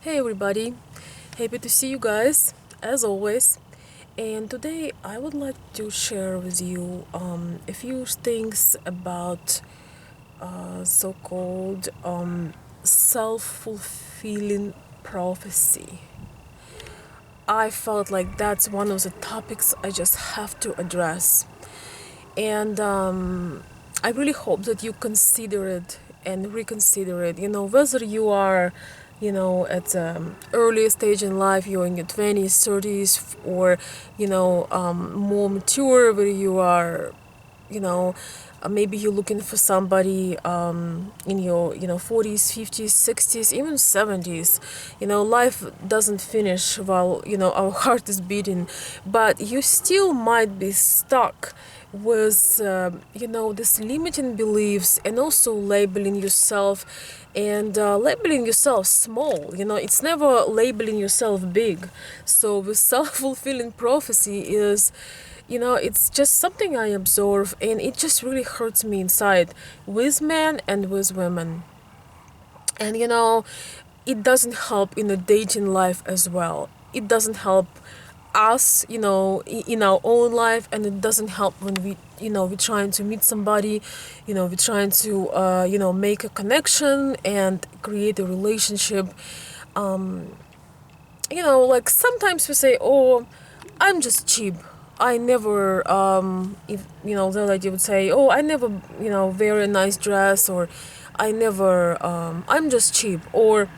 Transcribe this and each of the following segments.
Hey everybody, happy to see you guys as always. And today I would like to share with you a few things about so-called self-fulfilling prophecy. I felt like that's one of the topics I just have to address. And I really hope that you consider it and reconsider it. Whether you are, at the early stage in life, you're in your 20s, 30s, or, more mature, where you are, you know, maybe you're looking for somebody in your 40s, 50s, 60s, even 70s. Life doesn't finish while our heart is beating, but you still might be stuck with this limiting beliefs, and also labeling yourself, and labeling yourself small. It's never labeling yourself big. So the self-fulfilling prophecy is, it's just something I observe, and it just really hurts me inside, with men and with women. And it doesn't help in the dating life as well. It doesn't help us, in our own life, and it doesn't help when we're trying to meet somebody, we're trying to make a connection and create a relationship. Like sometimes we say, oh, I'm just cheap. I never, if the lady would say, oh, I never, wear a nice dress, or I never, I'm just cheap. Or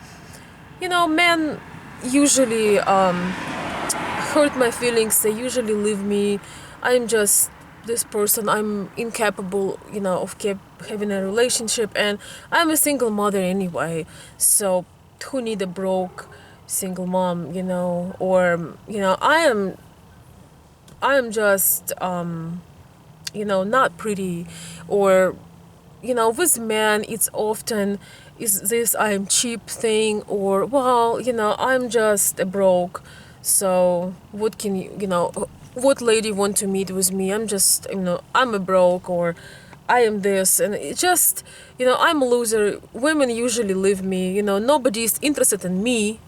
men usually hurt my feelings. They usually leave me. I'm just this person. I'm incapable, of having a relationship, and I'm a single mother anyway. So who need a broke single mom, or I am just not pretty. Or with men it's often is this I'm cheap thing, or well, I'm just a broke. So what can what lady want to meet with me? I'm just, I'm a broke, or I am this, and it just, I'm a loser. Women usually leave me, nobody's interested in me.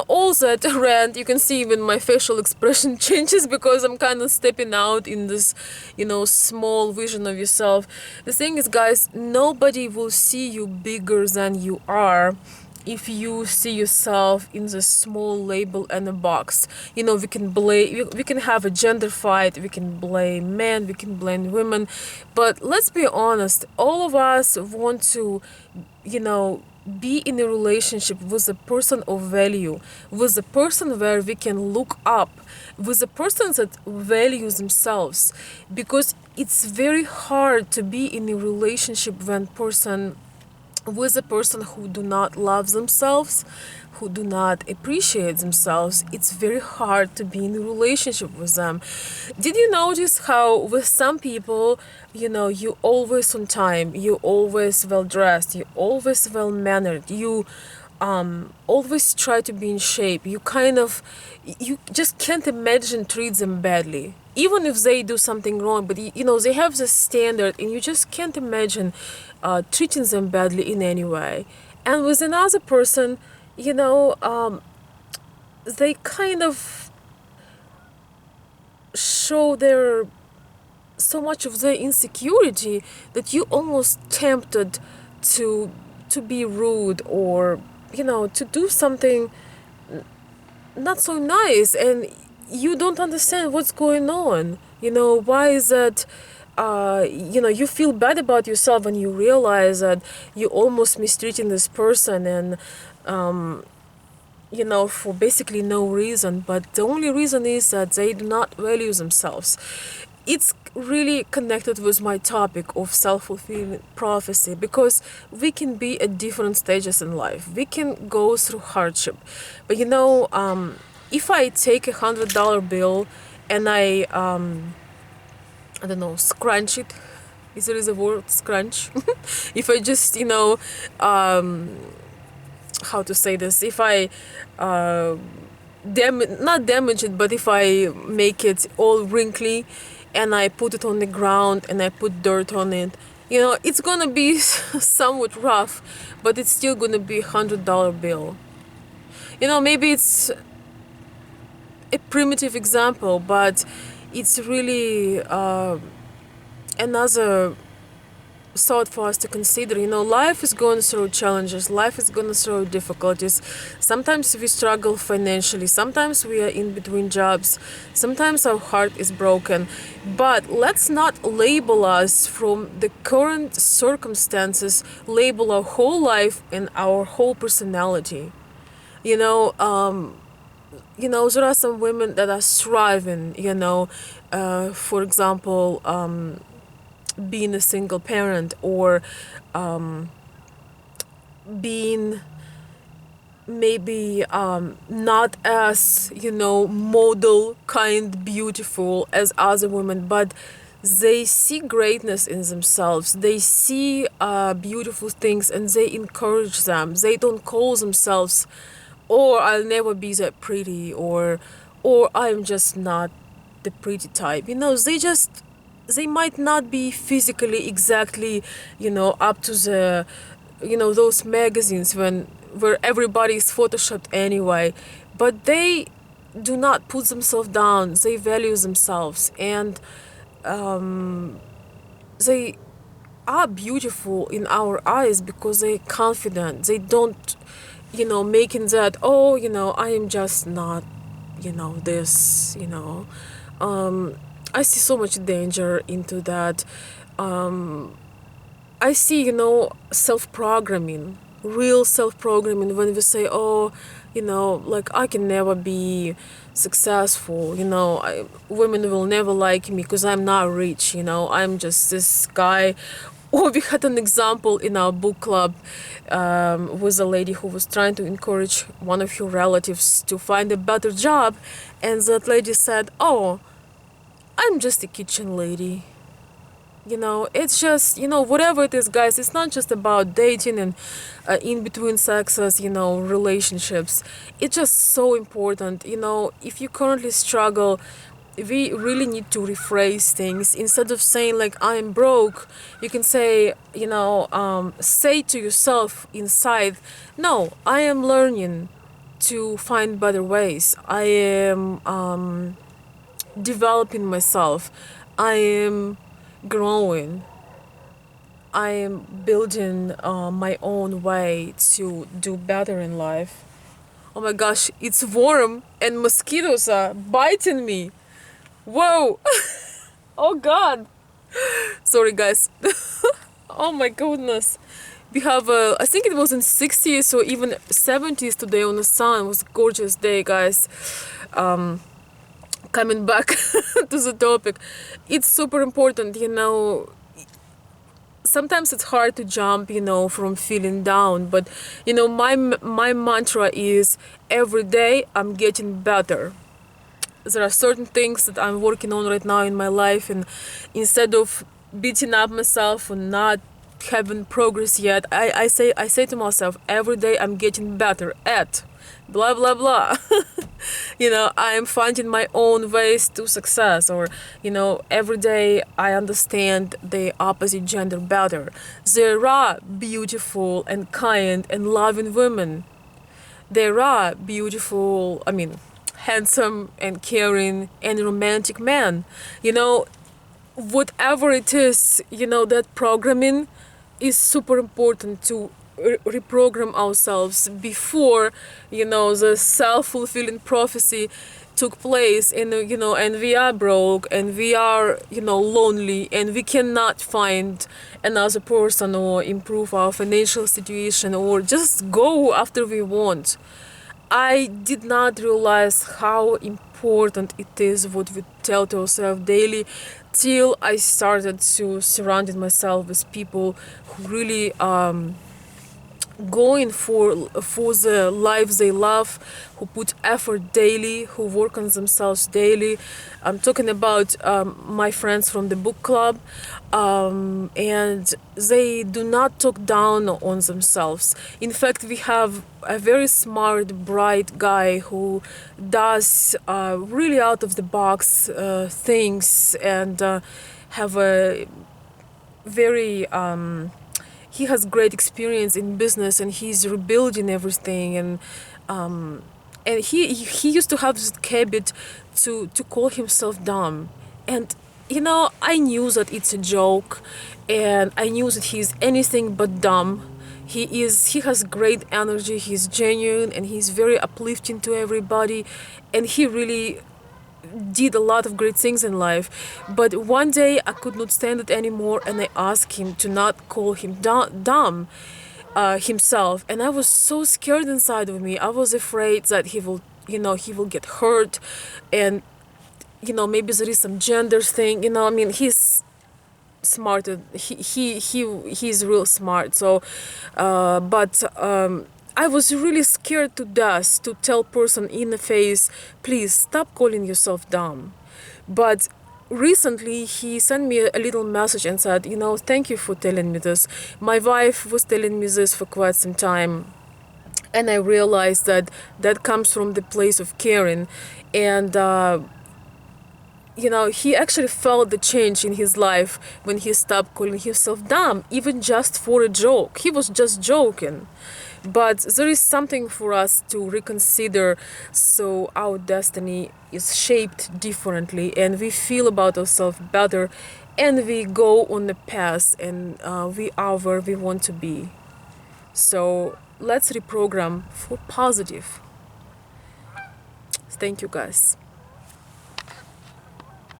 All that rant, you can see when my facial expression changes, because I'm kind of stepping out in this, small vision of yourself. The thing is, guys, nobody will see you bigger than you are if you see yourself in the small label and a box. We can blame, we can have a gender fight, we can blame men, we can blame women, but let's be honest, all of us want to, be in a relationship with a person of value, with a person where we can look up, with a person that values themselves. Because it's very hard to be in a relationship with a person who do not love themselves, who do not appreciate themselves. It's very hard to be in a relationship with them. Did you notice how with some people, you always on time, you always well dressed, you always well mannered, you always try to be in shape, you just can't imagine treat them badly, even if they do something wrong, but they have the standard, and you just can't imagine treating them badly in any way. And with another person, they kind of show their so much of their insecurity that you almost tempted to be rude, or to do something not so nice, and you don't understand what's going on. Why is that? You feel bad about yourself when you realize that you almost mistreating this person, and for basically no reason, but the only reason is that they do not value themselves. It's really connected with my topic of self-fulfilling prophecy, because we can be at different stages in life. We can go through hardship, but if I take $100 bill and I don't know, scrunch it. Is there is a word, scrunch? If I just, how to say this? If I not damage it, but if I make it all wrinkly, and I put it on the ground, and I put dirt on it, it's gonna be somewhat rough, but it's still gonna be $100 bill. Maybe it's a primitive example, but it's really another thought for us to consider. Life is going through challenges, life is going through difficulties. Sometimes we struggle financially, sometimes we are in between jobs, sometimes our heart is broken. But let's not label us from the current circumstances, label our whole life and our whole personality. you know um there are some women that are thriving, for example, being a single parent, or being maybe not as, model kind beautiful as other women, but they see greatness in themselves, they see beautiful things, and they encourage them. They don't call themselves, or I'll never be that pretty, or I'm just not the pretty type. They might not be physically exactly, up to the, those magazines where everybody is photoshopped anyway, but they do not put themselves down. They value themselves, and they are beautiful in our eyes because they're confident. They don't, making that, oh, I am just not, this, I see so much danger into that. I see, self-programming, real self-programming, when we say, oh, like, I can never be successful, women will never like me because I'm not rich, I'm just this guy. Or we had an example in our book club, with a lady who was trying to encourage one of her relatives to find a better job, and that lady said, oh, I'm just a kitchen lady. It's just, whatever it is, guys, it's not just about dating and in between sexes, relationships. It's just so important. If you currently struggle, we really need to rephrase things. Instead of saying, like, I'm broke, you can say, say to yourself inside, no, I am learning to find better ways. I am developing myself. I am growing. I am building my own way to do better in life. Oh my gosh, it's warm and mosquitoes are biting me. Whoa! Oh god! Sorry, guys. Oh my goodness. We have, I think it was in 60s or even 70s today on the sun. It was a gorgeous day, guys. Coming back to the topic, it's super important, sometimes it's hard to jump, from feeling down, but my mantra is, every day I'm getting better. There are certain things that I'm working on right now in my life, and instead of beating up myself for not having progress yet, I say to myself, every day I'm getting better at blah blah blah. I'm finding my own ways to success, or every day I understand the opposite gender better. There are beautiful and kind and loving women. There are beautiful, handsome and caring and romantic men. Whatever it is, that programming is super important to reprogram ourselves before, the self-fulfilling prophecy took place, and and we are broke, and we are, lonely, and we cannot find another person, or improve our financial situation, or just go after we want. I did not realize how important it is what we tell to ourselves daily, till I started to surround myself with people who really going for the life they love, who put effort daily, who work on themselves daily. I'm talking about my friends from the book club, and they do not talk down on themselves. In fact, we have a very smart, bright guy who does really out of the box things, and have a very he has great experience in business, and he's rebuilding everything. And he used to have this habit to call himself dumb. And I knew that it's a joke, and I knew that he's anything but dumb. He has great energy, he's genuine, and he's very uplifting to everybody, and he really did a lot of great things in life. But one day I could not stand it anymore, and I asked him to not call him dumb himself. And I was so scared inside of me. I was afraid that he will get hurt, and maybe there is some gender thing. I mean, he's smarter. He's real smart. So, but I was really scared to death to tell person in the face, please stop calling yourself dumb. But recently he sent me a little message and said, thank you for telling me this. My wife was telling me this for quite some time, and I realized that that comes from the place of caring. And he actually felt the change in his life when he stopped calling himself dumb, even just for a joke. He was just joking. But there is something for us to reconsider, so our destiny is shaped differently, and we feel about ourselves better, and we go on the path, and we are where we want to be. So let's reprogram for positive. Thank you, guys.